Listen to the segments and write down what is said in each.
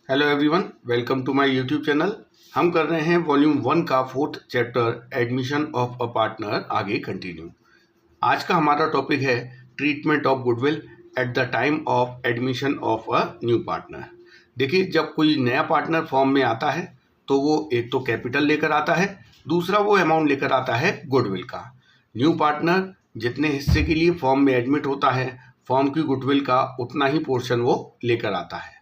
Hello everyone, welcome to my YouTube channel. हम कर रहे हैं वॉल्यूम 1 का 4th chapter admission of a partner आगे कंटिन्यू। आज का हमारा टॉपिक है treatment of goodwill at the time of admission of a new partner. देखिए, जब कोई नया पार्टनर फॉर्म में आता है तो वो एक तो कैपिटल लेकर आता है, दूसरा वो अमाउंट लेकर आता है गुडविल का। न्यू पार्टनर जितने हिस्से के लिए फॉर्म में एडमिट होता है, फॉर्म की गुडविल का उतना ही पोर्शन वो लेकर आता है।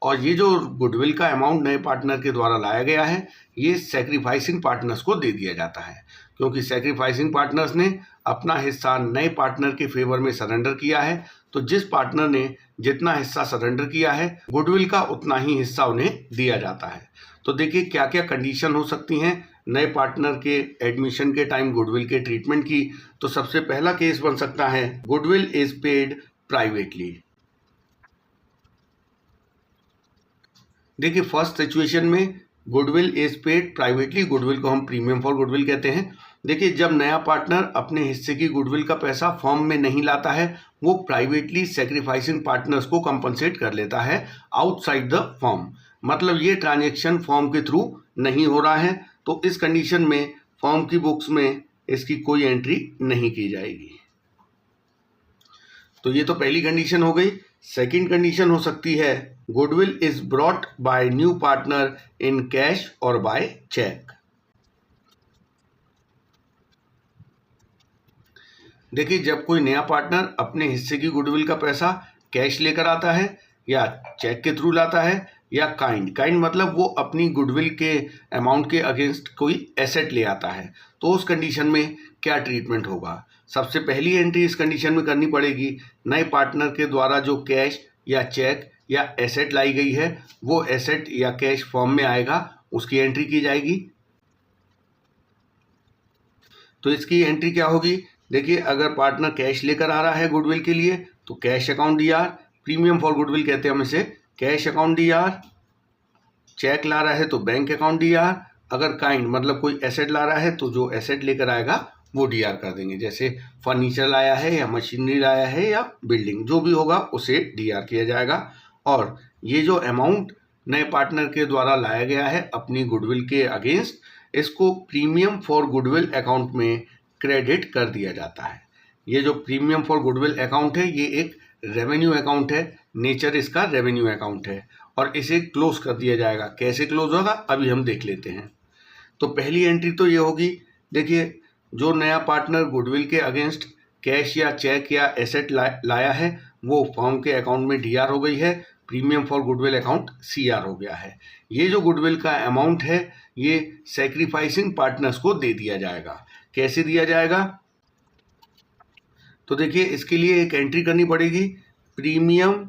और ये जो गुडविल का अमाउंट नए पार्टनर के द्वारा लाया गया है, ये सैक्रिफाइसिंग पार्टनर्स को दे दिया जाता है, क्योंकि सैक्रिफाइसिंग पार्टनर्स ने अपना हिस्सा नए पार्टनर के फेवर में सरेंडर किया है। तो जिस पार्टनर ने जितना हिस्सा सरेंडर किया है, गुडविल का उतना ही हिस्सा उन्हें दिया जाता है। तो देखिए क्या क्या कंडीशन हो सकती हैं नए पार्टनर के एडमिशन के टाइम गुडविल के ट्रीटमेंट की। तो सबसे पहला केस बन सकता है गुडविल इज पेड प्राइवेटली। देखिए, फर्स्ट सिचुएशन में goodwill is paid privately, goodwill को हम प्रीमियम फॉर गुडविल कहते हैं। देखिए, जब नया पार्टनर अपने हिस्से की गुडविल का पैसा फॉर्म में नहीं लाता है, वो प्राइवेटली सैक्रिफाइसिंग पार्टनर्स को कंपनसेट कर लेता है आउटसाइड द फॉर्म। मतलब ये ट्रांजैक्शन फॉर्म के थ्रू नहीं हो रहा है, तो इस कंडीशन में फॉर्म की बुक्स में इसकी कोई एंट्री नहीं की जाएगी। तो ये तो पहली कंडीशन हो गई। सेकंड कंडीशन हो सकती है goodwill is brought by new partner in cash और बाय चेक। देखिए, जब कोई नया पार्टनर अपने हिस्से की गुडविल का पैसा कैश लेकर आता है या चेक के थ्रू लाता है या काइंड मतलब वो अपनी गुडविल के अमाउंट के अगेंस्ट कोई एसेट ले आता है, तो उस कंडीशन में क्या ट्रीटमेंट होगा। सबसे पहली एंट्री इस कंडीशन में करनी पड़ेगी, नए पार्टनर के द्वारा जो कैश या चेक या एसेट लाई गई है, वो एसेट या कैश फॉर्म में आएगा, उसकी एंट्री की जाएगी। तो इसकी एंट्री क्या होगी, देखिए, अगर पार्टनर कैश लेकर आ रहा है गुडविल के लिए तो cash account DR, premium for goodwill कहते हैं हम इसे, कैश अकाउंट डीआर। चेक ला रहा है तो बैंक अकाउंट डीआर। अगर काइंड मतलब कोई एसेट ला रहा है तो जो एसेट लेकर आएगा वो डीआर कर देंगे, जैसे फर्नीचर लाया है या मशीनरी लाया है या बिल्डिंग, जो भी होगा उसे डीआर किया जाएगा। और ये जो अमाउंट नए पार्टनर के द्वारा लाया गया है अपनी गुडविल के अगेंस्ट, इसको प्रीमियम फॉर गुडविल अकाउंट में क्रेडिट कर दिया जाता है। ये जो प्रीमियम फॉर गुडविल अकाउंट है, ये एक रेवेन्यू अकाउंट है, नेचर इसका रेवेन्यू अकाउंट है, और इसे क्लोज कर दिया जाएगा। कैसे क्लोज होगा अभी हम देख लेते हैं। तो पहली एंट्री तो ये होगी, देखिए, जो नया पार्टनर गुडविल के अगेंस्ट कैश या चेक या एसेट लाया है, वो फर्म के अकाउंट में डीआर हो गई है, premium for goodwill account CR हो गया है। ये जो गुडविल का अमाउंट है, ये सैक्रिफाइसिंग पार्टनर्स को दे दिया जाएगा। कैसे दिया जाएगा, तो देखिए, इसके लिए एक एंट्री करनी पड़ेगी, premium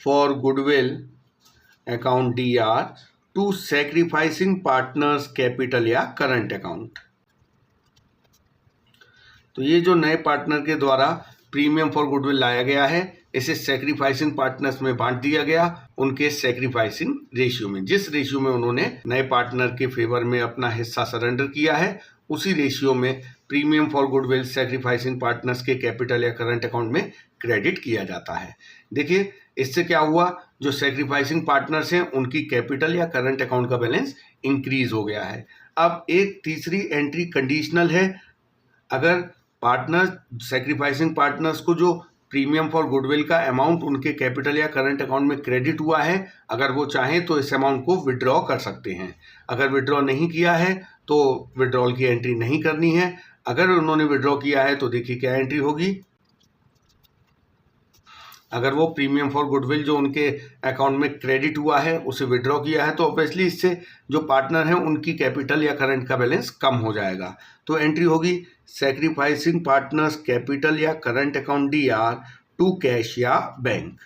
for goodwill account DR to sacrificing partners capital या करंट अकाउंट। तो ये जो नए पार्टनर के द्वारा प्रीमियम फॉर गुडविल लाया गया है, इसे सैक्रिफाइसिंग पार्टनर्स में बांट दिया गया उनके सैक्रिफाइसिंग रेशियो में। जिस रेशियो में उन्होंने नए पार्टनर के फेवर में अपना हिस्सा सरेंडर किया है, उसी रेशियो में premium for goodwill sacrificing partners के कैपिटल या करंट अकाउंट में क्रेडिट किया जाता है। देखिए, इससे क्या हुआ, जो सैक्रिफाइसिंग पार्टनर्स हैं उनकी कैपिटल या करंट अकाउंट का बैलेंस इंक्रीज हो गया है। अब एक तीसरी एंट्री कंडीशनल है, अगर पार्टनर सैक्रिफाइसिंग पार्टनर्स को जो प्रीमियम फॉर गुडविल का अमाउंट उनके कैपिटल या करंट अकाउंट में क्रेडिट हुआ है, अगर वो चाहें तो इस अमाउंट को विड्रॉ कर सकते हैं। अगर विड्रॉ नहीं किया है तो विड्रॉल की एंट्री नहीं करनी है। अगर उन्होंने विड्रॉ किया है तो देखिए क्या एंट्री होगी, अगर वो प्रीमियम फॉर गुडविल जो उनके अकाउंट में क्रेडिट हुआ है उसे विड्रॉ किया है, तो ऑब्वियसली इससे जो पार्टनर हैं उनकी कैपिटल या करंट का बैलेंस कम हो जाएगा। तो एंट्री होगी सैक्रिफाइसिंग पार्टनर्स कैपिटल या current account DR to cash या बैंक।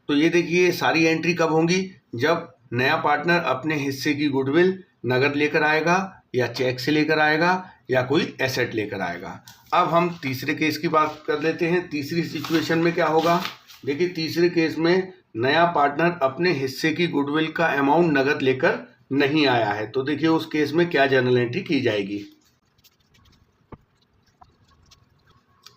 तो ये देखिए, सारी एंट्री कब होंगी, जब नया पार्टनर अपने हिस्से की गुडविल नगद लेकर आएगा या चेक से लेकर आएगा या कोई एसेट लेकर आएगा। अब हम तीसरे केस की बात कर लेते हैं। तीसरी सिचुएशन में क्या होगा, देखिए, तीसरे केस में नया पार्टनर अपने हिस्से की गुडविल का अमाउंट नगद लेकर नहीं आया है, तो देखिए उस केस में क्या जर्नल एंट्री की जाएगी।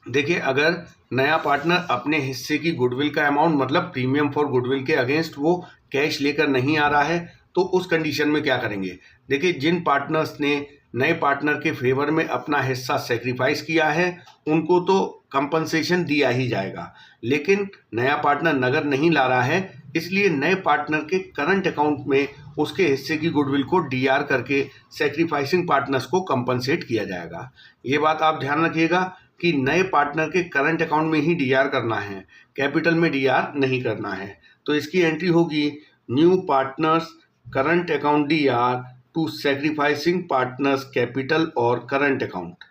देखिए, अगर नया पार्टनर अपने हिस्से की गुडविल का अमाउंट मतलब प्रीमियम फॉर गुडविल के अगेंस्ट वो कैश लेकर नहीं आ रहा है, तो उस कंडीशन में क्या करेंगे। देखिए, जिन पार्टनर्स ने नए पार्टनर के फेवर में अपना हिस्सा सेक्रीफाइस किया है उनको तो कंपनसेशन दिया ही जाएगा, लेकिन नया पार्टनर नगद नहीं ला रहा है, इसलिए नए पार्टनर के करंट अकाउंट में उसके हिस्से की गुडविल को डीआर करके सेक्रीफाइसिंग पार्टनर्स को कंपनसेट किया जाएगा। ये बात आप ध्यान रखिएगा कि नए पार्टनर के करंट अकाउंट में ही डीआर करना है, कैपिटल में डीआर नहीं करना है। तो इसकी एंट्री होगी new partners current account DR to sacrificing partners capital और करंट अकाउंट।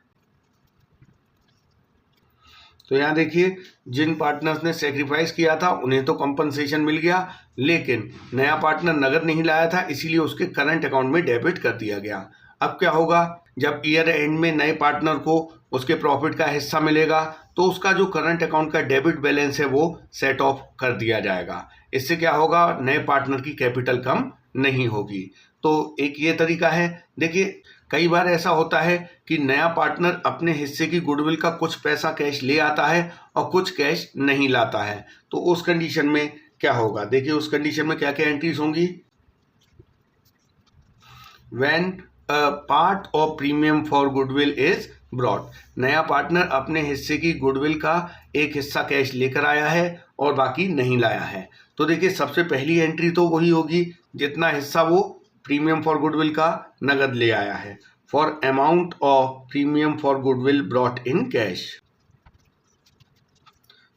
तो यहाँ देखिए, जिन पार्टनर्स ने सेक्रीफाइस किया था उन्हें तो कंपनसेशन मिल गया, लेकिन नया पार्टनर नगद नहीं लाया था, इसीलिए उसके करंट अकाउंट में डेबिट कर दिया गया। अब क्या होगा, जब ईयर एंड में नए पार्टनर को उसके प्रॉफिट का हिस्सा मिलेगा तो उसका जो करंट अकाउंट का डेबिट बैलेंस है वो सेट ऑफ कर दिया जाएगा। इससे क्या होगा, नए पार्टनर की कैपिटल कम नहीं होगी। तो एक ये तरीका है। देखिए, कई बार ऐसा होता है कि नया पार्टनर अपने हिस्से की गुडविल का कुछ पैसा कैश ले आता है और कुछ कैश नहीं लाता है, तो उस कंडीशन में क्या होगा। देखिए, उस कंडीशन में क्या क्या एंट्रीज होंगी। When part of premium for goodwill is brought, नया पार्टनर अपने हिस्से की गुडविल का एक हिस्सा कैश लेकर आया है और बाकी नहीं लाया है। तो देखिए, सबसे पहली एंट्री तो वही होगी जितना हिस्सा वो प्रीमियम फॉर गुडविल का नगद ले आया है, for amount of premium for goodwill brought in cash.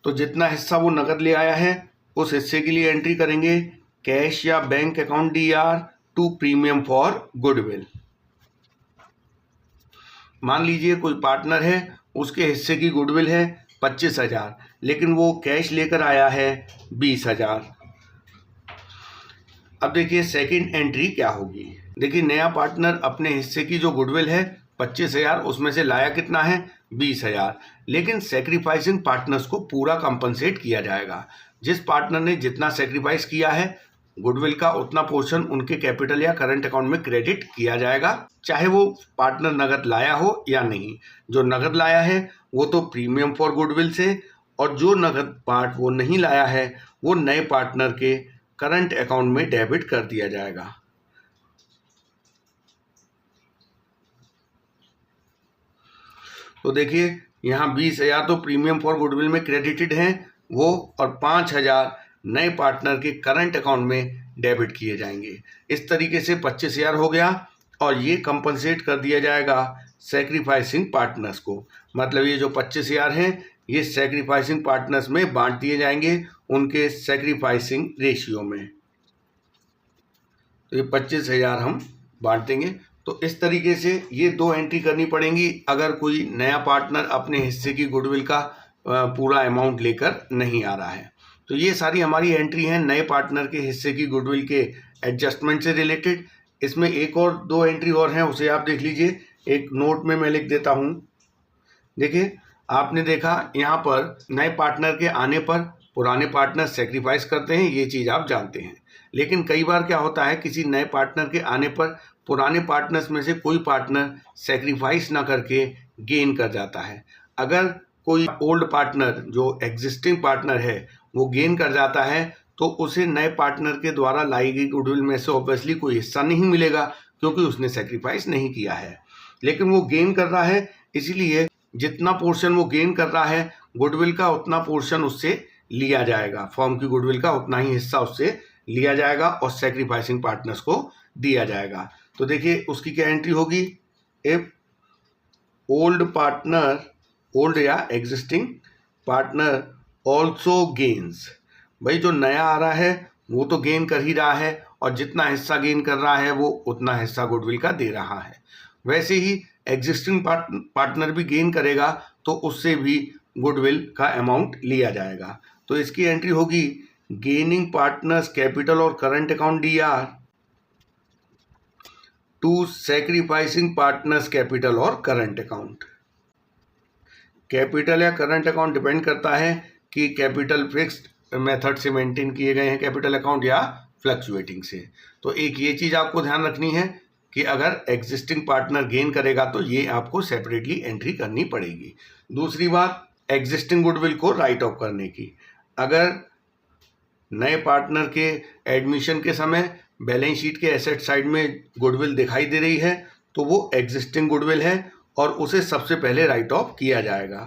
तो जितना हिस्सा वो नगद ले आया है उस हिस्से के लिए एंट्री करेंगे कैश या bank account DR to premium for goodwill. मान लीजिए कोई पार्टनर है, उसके हिस्से की गुडविल है 25,000, लेकिन वो कैश लेकर आया है 20,000। अब देखिए सेकंड एंट्री क्या होगी। देखिए, नया पार्टनर अपने हिस्से की जो गुडविल है 25,000, उसमें से लाया कितना है 20,000, लेकिन सेक्रीफाइसिंग पार्टनर्स को पूरा कंपनसेट किया जाएगा। जिस पार्टनर ने जितना सेक्रीफाइस किया है गुडविल का उतना पोर्शन उनके कैपिटल या करंट अकाउंट में क्रेडिट किया जाएगा, चाहे वो पार्टनर नगद लाया हो या नहीं। जो नगद लाया है वो तो प्रीमियम फॉर गुडविल से, और जो नगद पार्ट वो नहीं लाया है वो नए पार्टनर के करंट अकाउंट में डेबिट कर दिया जाएगा। तो देखिए, यहाँ 20,000 तो प्रीमियम फॉर गुडविल में क्रेडिटेड हैं वो, और 5,000 नए पार्टनर के करंट अकाउंट में डेबिट किए जाएंगे। इस तरीके से 25,000 हो गया, और ये कंपनसेट कर दिया जाएगा सेक्रीफाइसिंग पार्टनर्स को। मतलब ये जो 25,000 हैं ये सेक्रीफाइसिंग पार्टनर्स में बांट दिए जाएंगे उनके सेक्रीफाइसिंग रेशियो में। तो ये 25,000 हम बांट देंगे। तो इस तरीके से ये दो एंट्री करनी पड़ेंगी अगर कोई नया पार्टनर अपने हिस्से की गुडविल का पूरा अमाउंट लेकर नहीं आ रहा है। तो ये सारी हमारी एंट्री हैं नए पार्टनर के हिस्से की गुडविल के एडजस्टमेंट से रिलेटेड। इसमें एक और दो एंट्री और हैं, उसे आप देख लीजिए, एक नोट में मैं लिख देता हूँ। देखिए, आपने देखा यहाँ पर नए पार्टनर के आने पर पुराने पार्टनर सेक्रीफाइस करते हैं, ये चीज़ आप जानते हैं। लेकिन कई बार क्या होता है, किसी नए पार्टनर के आने पर पुराने पार्टनर्स में से कोई पार्टनर सेक्रीफाइस ना करके गेन कर जाता है। अगर कोई ओल्ड पार्टनर जो एग्जिस्टिंग पार्टनर है वो गेन कर जाता है तो उसे नए पार्टनर के द्वारा लाई गई गुडविल में से ऑब्वियसली कोई हिस्सा नहीं मिलेगा, क्योंकि उसने सेक्रीफाइस नहीं किया है। लेकिन वो गेन कर रहा है, इसीलिए जितना पोर्शन वो गेन कर रहा है गुडविल का उतना पोर्शन उससे लिया जाएगा, फॉर्म की गुडविल का उतना ही हिस्सा उससे लिया जाएगा और सेक्रीफाइसिंग पार्टनर्स को दिया जाएगा। तो देखिए, उसकी क्या एंट्री होगी। इफ ओल्ड पार्टनर, ओल्ड या एग्जिस्टिंग पार्टनर ऑल्सो गेन्स, भाई जो नया आ रहा है वो तो गेन कर ही रहा है, और जितना हिस्सा गेन कर रहा है वो उतना हिस्सा गुडविल का दे रहा है। वैसे ही एग्जिस्टिंग पार्टनर भी गेन करेगा तो उससे भी गुडविल का अमाउंट लिया जाएगा। तो इसकी एंट्री होगी गेनिंग पार्टनर्स कैपिटल और current account DR to sacrificing partners capital और करंट अकाउंट। कैपिटल या करंट अकाउंट डिपेंड करता है कि कैपिटल फिक्स्ड मेथड से मेंटेन किए गए हैं कैपिटल अकाउंट या फ्लक्चुएटिंग से। तो एक ये चीज़ आपको ध्यान रखनी है कि अगर एग्जिस्टिंग पार्टनर गेन करेगा तो ये आपको सेपरेटली एंट्री करनी पड़ेगी। दूसरी बात, एग्जिस्टिंग गुडविल को राइट ऑफ करने की। अगर नए पार्टनर के एडमिशन के समय बैलेंस शीट के एसेट साइड में गुडविल दिखाई दे रही है तो वो एग्जिस्टिंग गुडविल है और उसे सबसे पहले राइट ऑफ किया जाएगा,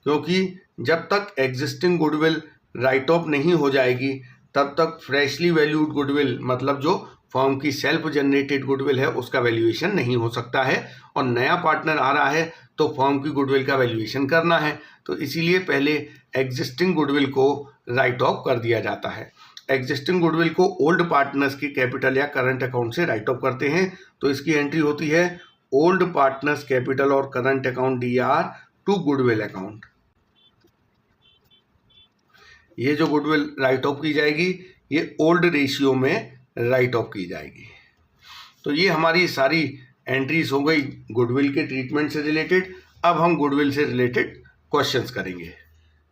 क्योंकि जब तक एग्जिस्टिंग गुडविल राइट ऑफ नहीं हो जाएगी तब तक फ्रेशली वैल्यूड गुडविल, मतलब जो फर्म की सेल्फ जनरेटेड गुडविल है, उसका वैल्यूएशन नहीं हो सकता है। और नया पार्टनर आ रहा है तो फर्म की गुडविल का वैल्यूएशन करना है, तो इसीलिए पहले एग्जिस्टिंग गुडविल को राइट ऑफ कर दिया जाता है। एग्जिस्टिंग गुडविल को ओल्ड पार्टनर्स के कैपिटल या करंट अकाउंट से राइट ऑफ करते हैं, तो इसकी एंट्री होती है ओल्ड पार्टनर्स कैपिटल और current account DR to goodwill account. ये जो गुडविल राइट ऑफ की जाएगी ये ओल्ड रेशियो में राइट ऑफ की जाएगी। तो ये हमारी सारी एंट्रीज हो गई गुडविल के ट्रीटमेंट से रिलेटेड। अब हम गुडविल से रिलेटेड क्वेश्चंस करेंगे।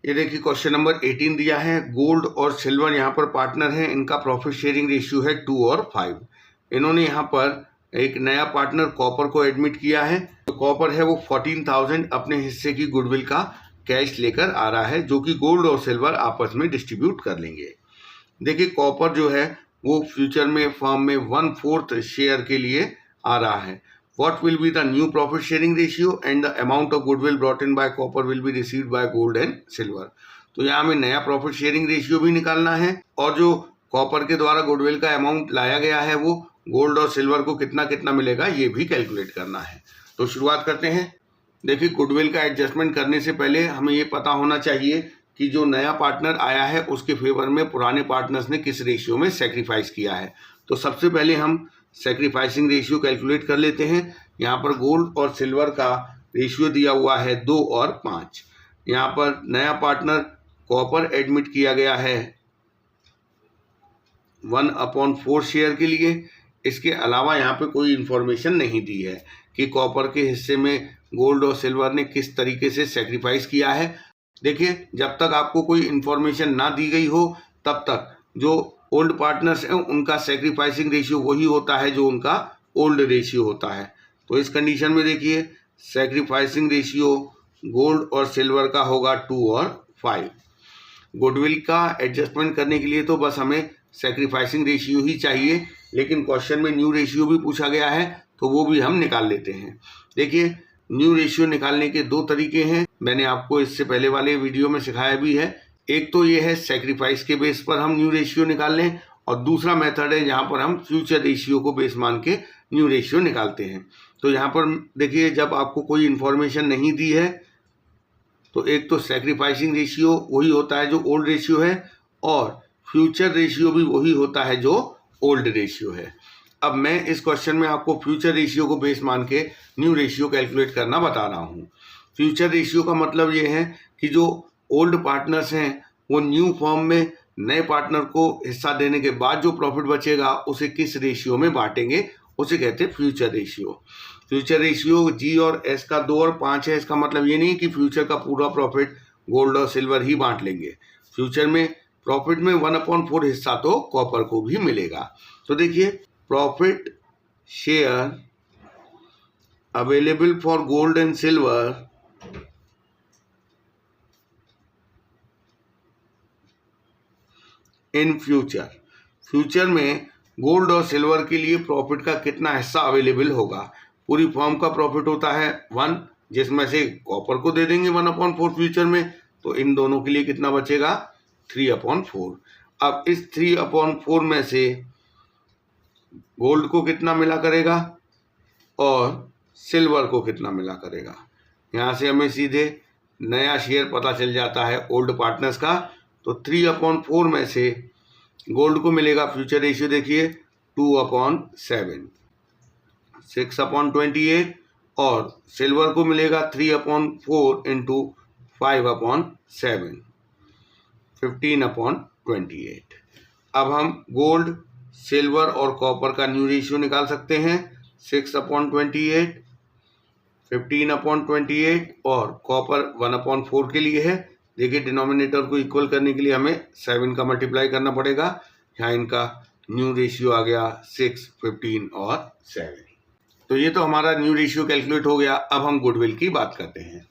ये देखिए क्वेश्चन नंबर 18 दिया है, गोल्ड और सिल्वर यहाँ पर पार्टनर हैं, इनका प्रॉफिट शेयरिंग रेशियो है 2 और 5। इन्होंने यहाँ पर एक नया पार्टनर कॉपर को एडमिट किया है, तो कॉपर है वो 14,000 अपने हिस्से की गुडविल का कैश लेकर आ रहा है, जो कि गोल्ड और सिल्वर आपस में डिस्ट्रीब्यूट कर लेंगे। देखिए कॉपर जो है वो फ्यूचर में फर्म में 1/4 शेयर के लिए आ रहा है। What will be the new profit sharing ratio and the amount of goodwill brought in by copper will be received by gold and silver। तो यहाँ हमें नया प्रॉफिट शेयरिंग रेशियो भी निकालना है और जो कॉपर के द्वारा गुडविल का अमाउंट लाया गया है वो गोल्ड और सिल्वर को कितना कितना मिलेगा ये भी कैलकुलेट करना है। तो शुरुआत करते हैं। देखिए गुडविल का एडजस्टमेंट करने से पहले हमें ये पता होना चाहिए कि जो नया पार्टनर आया है उसके फेवर में पुराने पार्टनर्स ने किस रेशियो में सेक्रीफाइस किया है। तो सबसे पहले हम सेक्रीफाइसिंग रेशियो कैलकुलेट कर लेते हैं। यहाँ पर गोल्ड और सिल्वर का रेशियो दिया हुआ है 2 और 5। यहाँ पर नया पार्टनर कॉपर एडमिट किया गया है 1/4 शेयर के लिए। इसके अलावा यहाँ पे कोई इन्फॉर्मेशन नहीं दी है कि कॉपर के हिस्से में गोल्ड और सिल्वर ने किस तरीके से सेक्रीफाइस किया है। देखिए जब तक आपको कोई इन्फॉर्मेशन ना दी गई हो तब तक जो ओल्ड पार्टनर्स हैं उनका सेक्रीफाइसिंग रेशियो वही होता है जो उनका ओल्ड रेशियो होता है। तो इस कंडीशन में देखिए सेक्रीफाइसिंग रेशियो गोल्ड और सिल्वर का होगा 2 और 5। गुडविल का एडजस्टमेंट करने के लिए तो बस हमें सेक्रीफाइसिंग रेशियो ही चाहिए, लेकिन क्वेश्चन में न्यू रेशियो भी पूछा गया है तो वो भी हम निकाल लेते हैं। देखिए न्यू रेशियो निकालने के 2 तरीके हैं, मैंने आपको इससे पहले वाले वीडियो में सिखाया भी है। एक तो ये है सेक्रीफाइस के बेस पर हम न्यू रेशियो निकाल लें, और दूसरा मेथड है जहाँ पर हम फ्यूचर रेशियो को बेस मान के न्यू रेशियो निकालते हैं। तो यहाँ पर देखिए जब आपको कोई इन्फॉर्मेशन नहीं दी है तो एक तो सेक्रीफाइसिंग रेशियो वही होता है जो ओल्ड रेशियो है और फ्यूचर रेशियो भी वही होता है जो ओल्ड रेशियो है। अब मैं इस क्वेश्चन में आपको फ्यूचर रेशियो को बेस मान के न्यू रेशियो कैलकुलेट करना बता रहा हूँ। फ्यूचर रेशियो का मतलब ये है कि जो ओल्ड पार्टनर्स हैं वो न्यू फर्म में नए पार्टनर को हिस्सा देने के बाद जो प्रॉफिट बचेगा उसे किस रेशियो में बांटेंगे, उसे कहते हैं future ratio. Future ratio G और S का 2 और 5 है। इसका मतलब ये नहीं कि फ्यूचर का पूरा प्रॉफिट गोल्ड और सिल्वर ही बांट लेंगे। फ्यूचर में प्रॉफिट में 1/4 हिस्सा तो कॉपर को भी मिलेगा। तो देखिए profit share available for gold and silver in future. Future में गोल्ड और सिल्वर के लिए प्रॉफिट का कितना हिस्सा अवेलेबल होगा। पूरी फर्म का प्रॉफिट होता है 1, जिसमें से कॉपर को दे देंगे 1/4 फ्यूचर में, तो इन दोनों के लिए कितना बचेगा 3/4। अब इस 3/4 में से गोल्ड को कितना मिला करेगा और सिल्वर को कितना मिला करेगा। यहाँ से हमें सीधे नया शेयर पता चल जाता है ओल्ड पार्टनर्स का। तो 3/4 में से गोल्ड को मिलेगा फ्यूचर रेशियो देखिए 2/7, 6/28, और सिल्वर को मिलेगा 3/4 इंटू 5/7, 15/28। अब हम गोल्ड, सिल्वर और कॉपर का न्यू रेशियो निकाल सकते हैं। 6/28, 15/28 और कॉपर 1/4 के लिए है। देखिए डिनोमिनेटर को इक्वल करने के लिए हमें 7 का मल्टीप्लाई करना पड़ेगा। यहाँ इनका न्यू रेशियो आ गया 6, 15 और 7। तो ये तो हमारा न्यू रेशियो कैलकुलेट हो गया। अब हम गुडविल की बात करते हैं।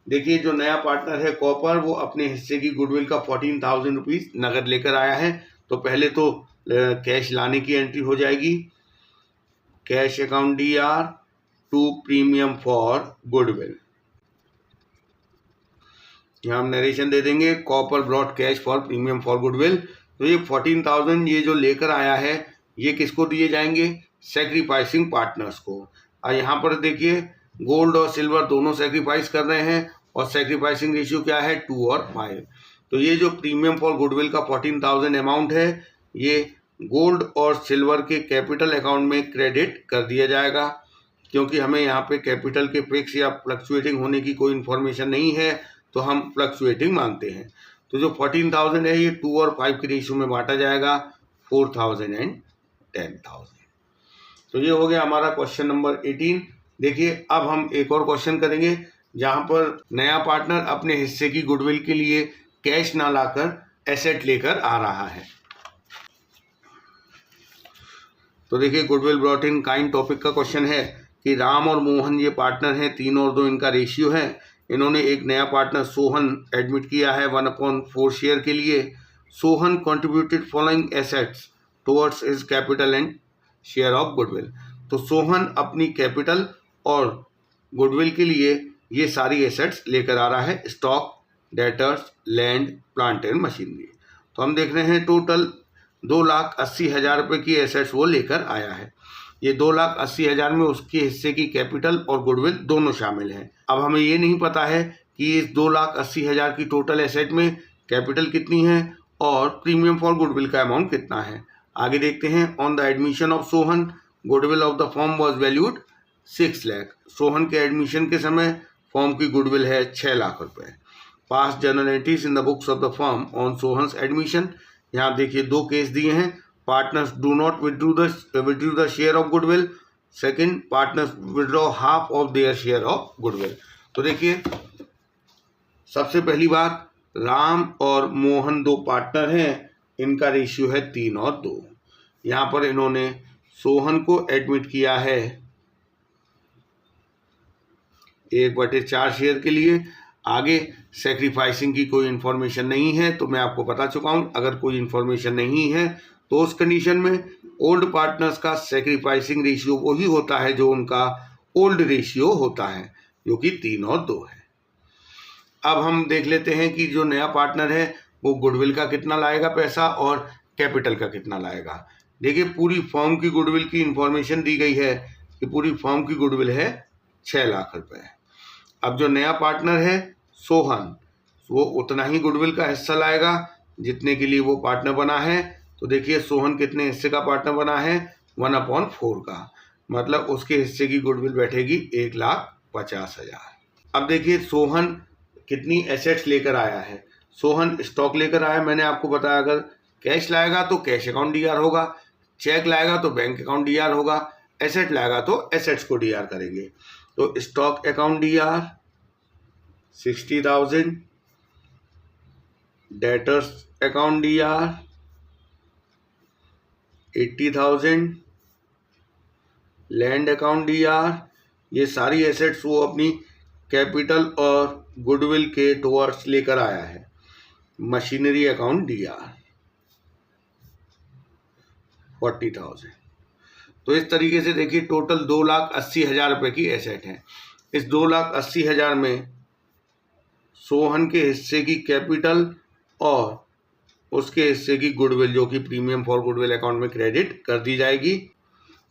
देखिए जो नया पार्टनर है कॉपर, वो अपने हिस्से की गुडविल का 14,000 रुपीज नगद लेकर आया है। तो पहले तो कैश लाने की एंट्री हो जाएगी, cash account DR to premium for goodwill. यहाँ हम नरेशन दे देंगे, Copper brought cash for premium for goodwill. तो ये 14,000 ये जो लेकर आया है ये किसको दिए जाएंगे, सेक्रीफाइसिंग पार्टनर्स को। और यहाँ पर देखिए गोल्ड और सिल्वर दोनों सेक्रीफाइस कर रहे हैं और सेक्रीफाइसिंग रेशियो क्या है 2 और 5। तो ये जो प्रीमियम फॉर गुडविल का 14,000 अमाउंट है ये गोल्ड और सिल्वर के कैपिटल अकाउंट में क्रेडिट कर दिया जाएगा, क्योंकि हमें यहाँ पे कैपिटल के फिक्स या फ्लक्चुएटिंग होने की कोई इन्फॉर्मेशन नहीं है, तो हम फ्लक्चुएटिंग मानते हैं। तो जो 14,000 है ये 2 और 5 के रेशियो में बांटा जाएगा, 4,000 एंड 10,000। तो ये हो गया हमारा क्वेश्चन नंबर 18। देखिए अब हम एक और क्वेश्चन करेंगे जहाँ पर नया पार्टनर अपने हिस्से की गुडविल के लिए कैश ना लाकर एसेट लेकर आ रहा है। तो देखिए goodwill brought in kind topic का क्वेश्चन है कि राम और मोहन ये पार्टनर हैं, 3 और 2 इनका रेशियो है। इन्होंने एक नया पार्टनर सोहन एडमिट किया है 1/4 शेयर के लिए। Sohan contributed following assets towards his capital and share of goodwill. तो सोहन अपनी कैपिटल और गुडविल के लिए ये सारी एसेट्स लेकर आ रहा है, stock, debtors, land, plant and machinery. तो हम देख रहे हैं टोटल 2,80,000 रुपये की एसेट्स वो लेकर आया है। ये 2,80,000 में उसके हिस्से की कैपिटल और गुडविल दोनों शामिल हैं। अब हमें ये नहीं पता है कि इस 2,80,000 की टोटल एसेट में कैपिटल कितनी है और प्रीमियम फॉर गुडविल का अमाउंट कितना है। आगे देखते हैं। On the admission of Sohan goodwill of the firm was valued 6 lakh. Sohan के एडमिशन के समय फर्म की गुडविल है 6 लाख रुपए। Pass journal entries in the books of the firm on Sohan's admission. यहाँ देखिए 2 केस दिए हैं। Partners do not withdraw the share of goodwill. Second, partners withdraw half of their share of goodwill. तो देखिए सबसे पहली बात, राम और मोहन 2 पार्टनर हैं, इनका रेशियो है 3 और 2। यहाँ पर इन्होंने सोहन को एडमिट किया है 1/4 शेयर के लिए। आगे सेक्रीफाइसिंग की कोई इन्फॉर्मेशन नहीं है, तो मैं आपको बता चुका हूँ अगर कोई इन्फॉर्मेशन नहीं है तो उस कंडीशन में ओल्ड पार्टनर्स का सेक्रीफाइसिंग रेशियो वही होता है जो उनका ओल्ड रेशियो होता है, जो कि 3 और 2 है। अब हम देख लेते हैं कि जो नया पार्टनर है वो गुडविल का कितना लाएगा पैसा और कैपिटल का कितना लाएगा। देखिए पूरी फर्म की गुडविल की इंफॉर्मेशन दी गई है कि पूरी फर्म की गुडविल है 6 लाख रुपए। अब जो नया पार्टनर है सोहन, वो उतना ही गुडविल का हिस्सा लाएगा जितने के लिए वो पार्टनर बना है। तो देखिए सोहन कितने हिस्से का पार्टनर बना है, 1/4 का, मतलब उसके हिस्से की गुडविल बैठेगी 1,50,000। अब देखिए सोहन कितनी एसेट्स लेकर आया है। सोहन स्टॉक लेकर आया, मैंने आपको बताया अगर कैश लाएगा तो कैश अकाउंट DR होगा, चेक लाएगा तो बैंक अकाउंट DR होगा, एसेट लाएगा तो एसेट्स को DR करेंगे। तो stock account DR 60,000, debtors account DR 80,000, land account DR, ये सारी एसेट्स वो अपनी कैपिटल और गुडविल के टुवर्ड्स लेकर आया है। Machinery account DR 40,000। तो इस तरीके से देखिए टोटल 2,80,000 रुपये की एसेट है। इस 2,80,000 में सोहन के हिस्से की कैपिटल और उसके हिस्से की गुडविल जो कि प्रीमियम फॉर गुडविल अकाउंट में क्रेडिट कर दी जाएगी।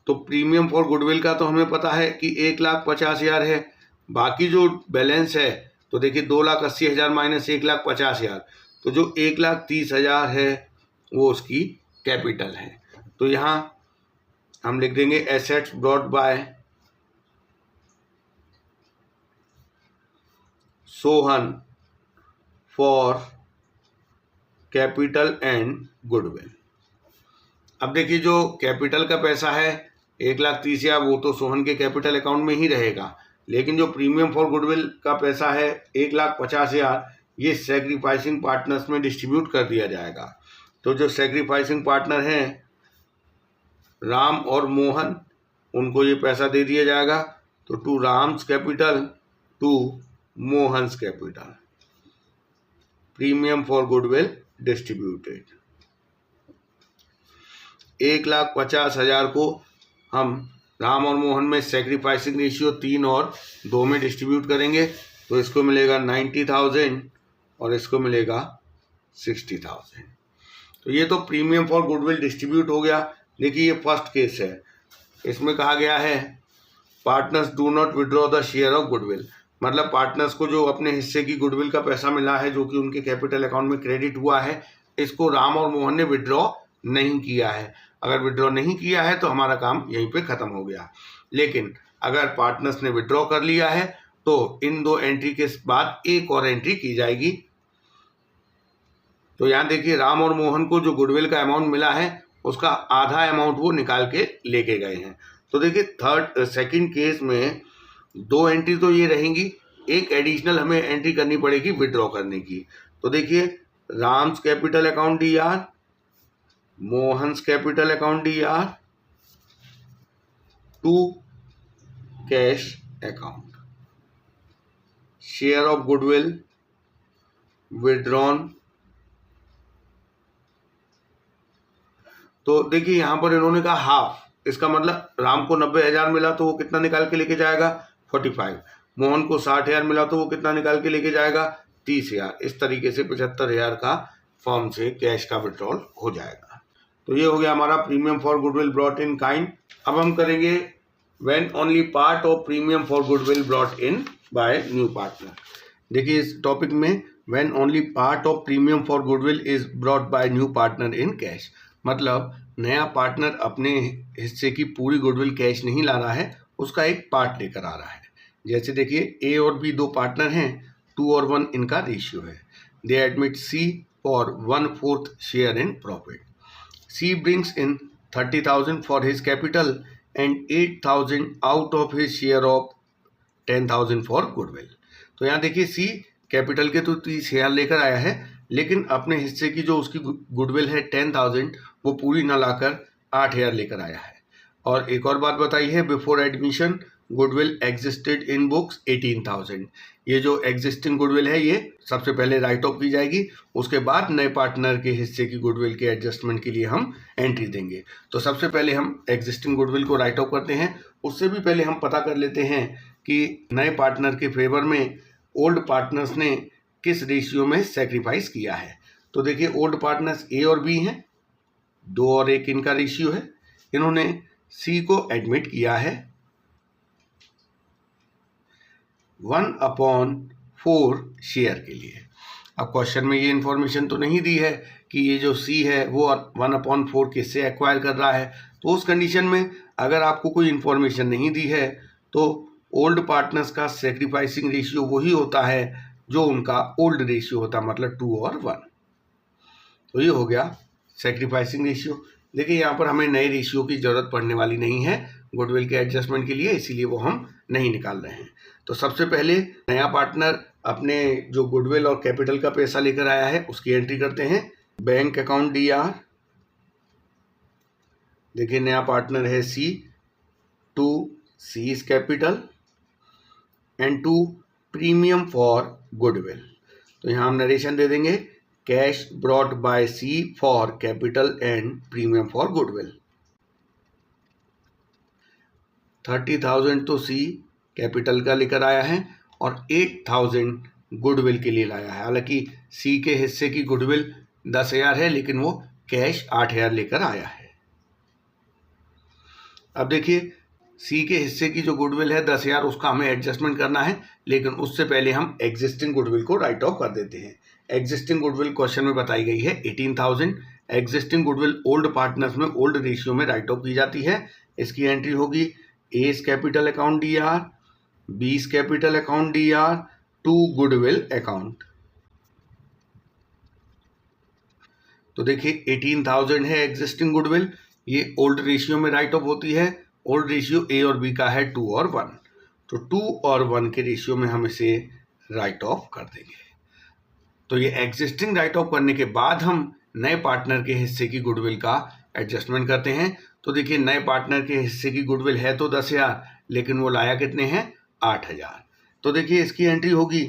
तो प्रीमियम फॉर गुडविल का तो हमें पता है कि 1,50,000 है। बाकी जो बैलेंस है तो देखिए 2,80,000 माइनस 1,50,000, तो जो 1,30,000 है वो उसकी कैपिटल है। तो यहाँ हम लिख देंगे assets brought by Sohan for capital and goodwill. अब देखिए जो कैपिटल का पैसा है 1,30,000 वो तो सोहन के कैपिटल अकाउंट में ही रहेगा, लेकिन जो प्रीमियम फॉर गुडविल का पैसा है 1,50,000 ये सेक्रीफाइसिंग पार्टनर्स में डिस्ट्रीब्यूट कर दिया जाएगा। तो जो सेक्रीफाइसिंग पार्टनर हैं राम और मोहन, उनको ये पैसा दे दिया जाएगा। तो to Ram's capital to Mohan's capital, premium for goodwill distributed. 1,50,000 को हम राम और मोहन में सेक्रीफाइसिंग रेशियो 3 और 2 में डिस्ट्रीब्यूट करेंगे, तो इसको मिलेगा 90,000 और इसको मिलेगा 60,000। तो ये तो प्रीमियम फॉर गुडविल डिस्ट्रीब्यूट हो गया। देखिए ये फर्स्ट केस है, इसमें कहा गया है partners do not withdraw the share of goodwill, मतलब पार्टनर्स को जो अपने हिस्से की गुडविल का पैसा मिला है जो कि उनके कैपिटल अकाउंट में क्रेडिट हुआ है, इसको राम और मोहन ने विड्रॉ नहीं किया है। अगर विड्रॉ नहीं किया है तो हमारा काम यहीं पे ख़त्म हो गया। लेकिन अगर पार्टनर्स ने विड्रॉ कर लिया है तो इन 2 एंट्री के बाद एक और एंट्री की जाएगी। तो यहाँ देखिए राम और मोहन को जो गुडविल का अमाउंट मिला है उसका आधा अमाउंट वो निकाल के लेके गए हैं। तो देखिए सेकंड केस में 2 एंट्री तो ये रहेंगी, एक एडिशनल हमें एंट्री करनी पड़ेगी विड्रॉ करने की। तो देखिए Ram's capital account DR, Mohan's capital account DR, to cash account, share of goodwill withdrawn. तो देखिए यहाँ पर इन्होंने कहा हाफ, इसका मतलब राम को 90,000 मिला तो वो कितना निकाल के लेके जाएगा 45, मोहन को 60,000 मिला तो वो कितना निकाल के लेके जाएगा 30,000। इस तरीके से 75,000 का फॉर्म से कैश का विड्रॉल हो जाएगा। तो ये हो गया हमारा premium for goodwill brought in kind. अब हम करेंगे when only part of premium for goodwill brought in by new partner. देखिए इस टॉपिक में when only part of premium for goodwill is brought by new partner in cash, मतलब नया partner अपने हिस्से की पूरी गुडविल कैश नहीं ला रहा है, उसका एक पार्ट लेकर आ रहा है। जैसे देखिए A और B 2 पार्टनर हैं, 2 और 1 इनका रेशियो है। दे admit C for 1/4 share in profit. C brings in 30,000 for his capital and 8,000 out of his share of 10,000 for goodwill। तो यहाँ देखिए C कैपिटल के तो 30,000 लेकर आया है, लेकिन अपने हिस्से की जो उसकी गुडविल है 10,000 वो पूरी ना लाकर 8,000 लेकर आया है। और एक और बात बताई है, before admission goodwill existed in books 18,000। ये जो एग्जिस्टिंग गुडविल है ये सबसे पहले राइट ऑफ की जाएगी, उसके बाद नए पार्टनर के हिस्से की गुडविल के एडजस्टमेंट के लिए हम एंट्री देंगे। तो सबसे पहले हम एग्जिस्टिंग गुडविल को राइट ऑफ करते हैं। उससे भी पहले हम पता कर लेते हैं कि नए पार्टनर के फेवर में ओल्ड पार्टनर्स ने किस रेशियो में सेक्रीफाइस किया है। तो देखिए ओल्ड पार्टनर्स A और B हैं, 2 और 1 इनका रेशियो है। इन्होंने C को एडमिट किया है 1/4 शेयर के लिए। अब क्वेश्चन में ये इन्फॉर्मेशन तो नहीं दी है कि ये जो C है वो 1/4 किससे एक्वायर कर रहा है। तो उस कंडीशन में अगर आपको कोई इन्फॉर्मेशन नहीं दी है तो ओल्ड पार्टनर्स का सेक्रीफाइसिंग रेशियो वही होता है जो उनका ओल्ड रेशियो होता, मतलब 2 और 1। तो ये हो गया सेक्रीफाइसिंग रेशियो। देखिए यहाँ पर हमें नए रेशियो की ज़रूरत पड़ने वाली नहीं है गुडविल के एडजस्टमेंट के लिए, इसीलिए वो हम नहीं निकाल रहे हैं। तो सबसे पहले नया पार्टनर अपने जो गुडविल और कैपिटल का पैसा लेकर आया है उसकी एंट्री करते हैं। बैंक अकाउंट DR, देखिए नया पार्टनर है C, to C's capital and to premium for goodwill. तो यहाँ हम नरेशन दे देंगे, cash brought by C for capital and premium for goodwill. 30,000 तो C कैपिटल का लेकर आया है और 8,000 गुडविल के लिए लाया है। हालांकि C के हिस्से की गुडविल 10,000 है, लेकिन वो कैश 8,000 लेकर आया है। अब देखिए C के हिस्से की जो गुडविल है 10,000, उसका हमें एडजस्टमेंट करना है, लेकिन उससे पहले हम एग्जिस्टिंग गुडविल को राइट ऑफ कर देते हैं। एग्जिस्टिंग गुडविल क्वेश्चन में बताई गई है 18,000। एग्जिस्टिंग गुडविल ओल्ड पार्टनर्स में ओल्ड रेशियो में राइट ऑफ की जाती है। इसकी एंट्री होगी A's capital account DR, B's capital account DR, to goodwill account. तो देखिए 18,000 है एग्जिस्टिंग गुडविल, ये ओल्ड रेशियो में राइट ऑफ होती है। ओल्ड रेशियो A और B का है 2 और 1, तो 2 और 1 के रेशियो में हम इसे राइट ऑफ कर देंगे। तो ये एग्जिस्टिंग राइट ऑफ करने के बाद हम नए पार्टनर के हिस्से की गुडविल का एडजस्टमेंट करते हैं। तो देखिए नए पार्टनर के हिस्से की गुडविल है तो 10,000, लेकिन वो लाया कितने हैं 8,000। तो देखिए इसकी एंट्री होगी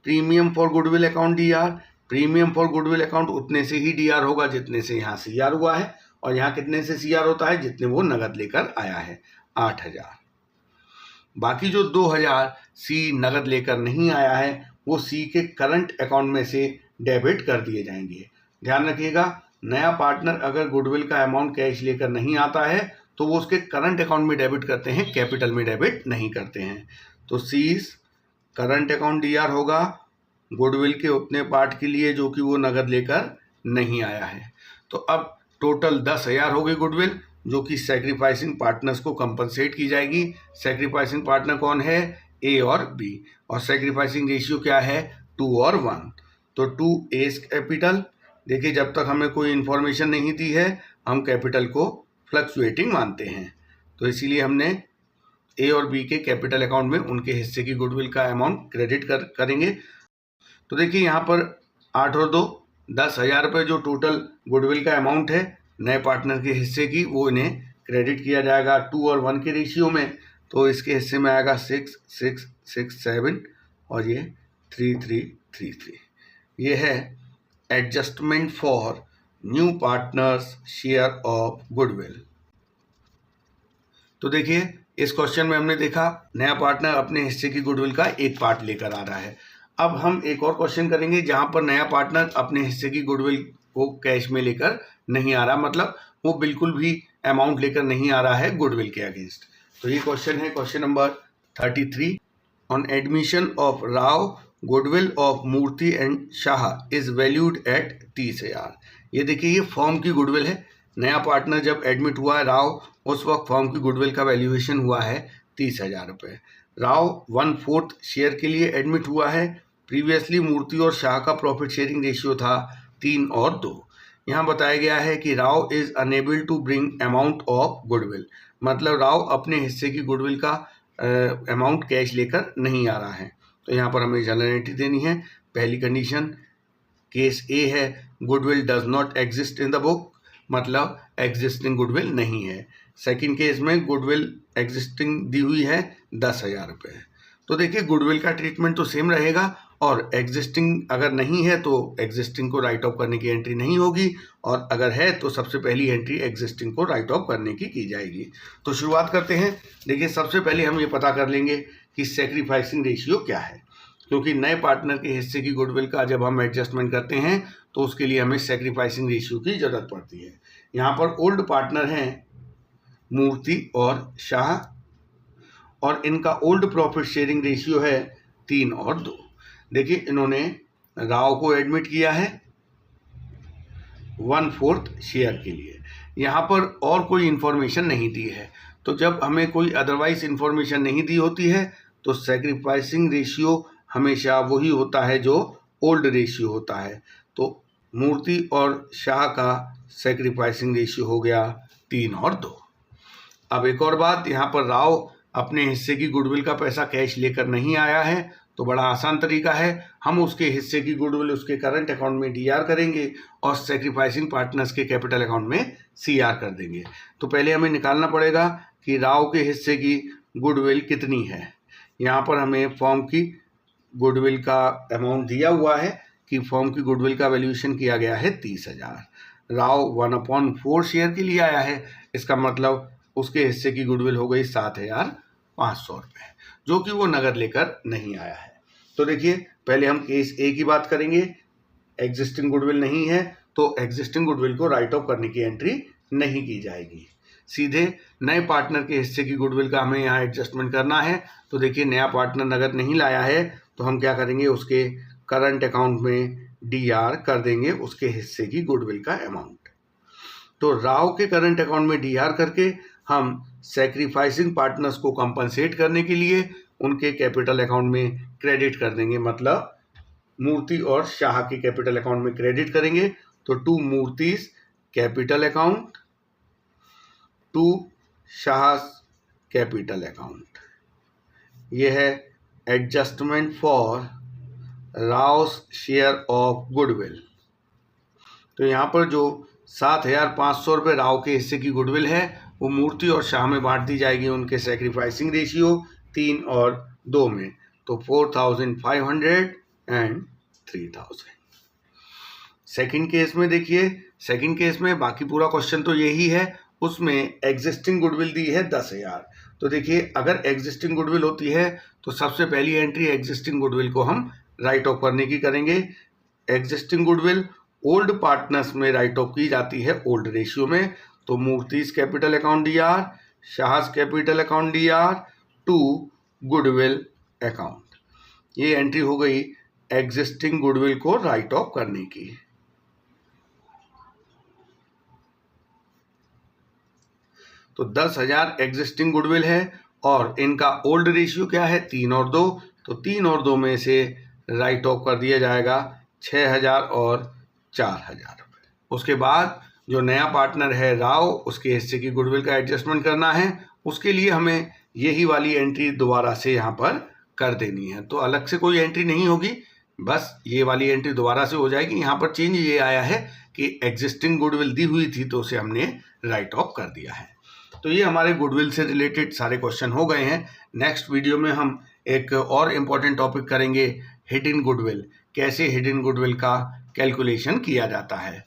premium for goodwill account DR। Premium for goodwill account उतने से ही DR होगा जितने से यहाँ CR हुआ है, और यहाँ कितने से CR होता है, जितने वो नगद लेकर आया है 8000। बाकी जो 2000 C नगद लेकर नहीं आया है वो C के करंट अकाउंट में से डेबिट कर दिए जाएंगे। ध्यान रखिएगा, नया पार्टनर अगर गुडविल का अमाउंट कैश लेकर नहीं आता है तो वो उसके करंट अकाउंट में डेबिट करते हैं, कैपिटल में डेबिट नहीं करते हैं। तो C's करंट अकाउंट DR होगा गुडविल के उतने पार्ट के लिए जो कि वो नगद लेकर नहीं आया है। तो अब टोटल 10,000 हो गई गुडविल, जो कि सैक्रिफाइसिंग पार्टनर्स को कंपनसेट की जाएगी। सैक्रिफाइसिंग पार्टनर कौन है, A और B, और सैक्रिफाइसिंग रेशियो क्या है, 2 और 1। तो 2A कैपिटल, देखिए जब तक हमें कोई इन्फॉर्मेशन नहीं दी है हम कैपिटल को फ्लक्चुएटिंग मानते हैं, तो इसीलिए हमने A और B के कैपिटल अकाउंट में उनके हिस्से की गुडविल का अमाउंट क्रेडिट करेंगे। तो देखिए यहाँ पर 8 और 2 10,000 रुपये जो टोटल गुडविल का अमाउंट है नए पार्टनर के हिस्से की, वो इन्हें क्रेडिट किया जाएगा 2 और 1 के रेशियो में। तो इसके हिस्से में आएगा 6, 6, 6, 7 और ये 3, 3, 3, 3। ये है adjustment for new partners share of goodwill. तो देखिए इस क्वेश्चन में हमने देखा नया पार्टनर अपने हिस्से की गुडविल का एक पार्ट लेकर आ रहा है। अब हम एक और क्वेश्चन करेंगे जहां पर नया पार्टनर अपने हिस्से की गुडविल को कैश में लेकर नहीं आ रहा, मतलब वो बिल्कुल भी अमाउंट लेकर नहीं आ रहा है गुडविल के अगेंस्ट। तो ये क्वेश्चन है question number 33। On admission of Rao goodwill of Murthy and Shah is valued at 30,000। ये देखिए ये फर्म की गुडविल है। नया पार्टनर जब एडमिट हुआ है राव, उस वक्त फर्म की गुडविल का वैल्यूएशन हुआ है 30,000 रुपये। राव 1/4 शेयर के लिए एडमिट हुआ है। प्रीवियसली मूर्ति और शाह का प्रॉफिट शेयरिंग रेशियो था 3 और 2। यहाँ बताया गया है कि Rao is unable to bring amount of goodwill, मतलब राव अपने हिस्से की गुडविल का अमाउंट कैश लेकर नहीं आ रहा है। तो यहाँ पर हमें जनरल एंट्री देनी है। पहली कंडीशन केस A है, goodwill does not exist in the book, मतलब एग्जिस्टिंग गुडविल नहीं है। सेकंड केस में गुडविल एग्जिस्टिंग दी हुई है 10,000 रुपये। तो देखिए गुडविल का ट्रीटमेंट तो सेम रहेगा, और एग्जिस्टिंग अगर नहीं है तो एग्जिस्टिंग को राइट ऑफ करने की एंट्री नहीं होगी, और अगर है तो सबसे पहली एंट्री एग्जिस्टिंग को राइट ऑफ करने की जाएगी। तो शुरुआत करते हैं। देखिए सबसे पहले हम ये पता कर लेंगे कि सैक्रिफाइसिंग रेशियो क्या है, क्योंकि नए पार्टनर के हिस्से की गुडविल का जब हम एडजस्टमेंट करते हैं तो उसके लिए हमें सैक्रिफाइसिंग रेशियो की ज़रूरत पड़ती है। यहाँ पर ओल्ड पार्टनर हैं मूर्ति और शाह, और इनका ओल्ड प्रॉफिट शेयरिंग रेशियो है 3 और 2। देखिए इन्होंने राव को एडमिट किया है 1/4 शेयर के लिए। यहाँ पर और कोई इन्फॉर्मेशन नहीं दी है, तो जब हमें कोई अदरवाइज इन्फॉर्मेशन नहीं दी होती है तो सैक्रिफाइसिंग रेशियो हमेशा वही होता है जो ओल्ड रेशियो होता है। तो मूर्ति और शाह का सैक्रिफाइसिंग रेशियो हो गया 3 और 2। अब एक और बात, यहाँ पर राव अपने हिस्से की गुडविल का पैसा कैश लेकर नहीं आया है, तो बड़ा आसान तरीका है, हम उसके हिस्से की गुडविल उसके करंट अकाउंट में DR करेंगे और सैक्रिफाइसिंग पार्टनर्स के कैपिटल अकाउंट में CR कर देंगे। तो पहले हमें निकालना पड़ेगा कि राव के हिस्से की गुडविल कितनी है। यहाँ पर हमें फर्म की गुडविल का अमाउंट दिया हुआ है कि फर्म की गुडविल का वैल्यूएशन किया गया है 30,000। राव 1/4 शेयर के लिए आया है, इसका मतलब उसके हिस्से की गुडविल हो गई 7,500 रुपये, जो कि वो नगद लेकर नहीं आया है। तो देखिए पहले हम केस A की बात करेंगे। एग्जिस्टिंग गुडविल नहीं है तो एग्जिस्टिंग गुडविल को राइट ऑफ करने की एंट्री नहीं की जाएगी, सीधे नए पार्टनर के हिस्से की गुडविल का हमें यहाँ एडजस्टमेंट करना है। तो देखिए नया पार्टनर नगद नहीं लाया है तो हम क्या करेंगे, उसके करंट अकाउंट में DR कर देंगे उसके हिस्से की गुडविल का अमाउंट। तो राव के करंट अकाउंट में DR करके हम सैक्रिफाइसिंग पार्टनर्स को कंपनसेट करने के लिए उनके कैपिटल अकाउंट में क्रेडिट कर देंगे, मतलब मूर्ति और शाह के कैपिटल अकाउंट में क्रेडिट करेंगे। तो 2 Murthy's capital account, 2 Shah capital account. ये है adjustment for Rao's share of goodwill. तो यहाँ पर जो 7,500 रुपये राव के हिस्से की गुडविल है वो मूर्ति और शाह में बांट दी जाएगी उनके सैक्रिफाइसिंग रेशियो 3 और 2 में। तो 4,500 एंड 3,000। सेकंड केस में देखिए, सेकंड केस में बाकी पूरा क्वेश्चन तो यही है, उसमें एग्जिस्टिंग गुडविल दी है 10,000। तो देखिए अगर एग्जिस्टिंग गुडविल होती है तो सबसे पहली एंट्री एग्जिस्टिंग गुडविल को हम राइट ऑफ करने की करेंगे। एग्जिस्टिंग गुडविल ओल्ड पार्टनर्स में राइट ऑफ की जाती है ओल्ड रेशियो में। तो Murthy's capital account DR, Shah's capital account DR to goodwill account. ये एंट्री हो गई एग्जिस्टिंग गुडविल को राइट ऑफ करने की। तो 10,000 एग्जिस्टिंग गुडविल है और इनका ओल्ड रेशियो क्या है 3 और 2। तो 3 और 2 में से राइट ऑफ कर दिया जाएगा 6,000 और 4,000 रुपये। उसके बाद जो नया पार्टनर है राव, उसके हिस्से की गुडविल का एडजस्टमेंट करना है। उसके लिए हमें यही वाली एंट्री दोबारा से यहाँ पर कर देनी है। तो अलग से कोई एंट्री नहीं होगी, बस ये वाली एंट्री दोबारा से हो जाएगी। यहाँ पर चेंज ये आया है कि एग्जिस्टिंग गुडविल दी हुई थी तो उसे हमने राइट ऑफ कर दिया है। तो ये हमारे गुडविल से रिलेटेड सारे क्वेश्चन हो गए हैं। नेक्स्ट वीडियो में हम एक और इम्पॉर्टेंट टॉपिक करेंगे, हिडन गुडविल। कैसे हिडन गुडविल का कैलकुलेशन किया जाता है।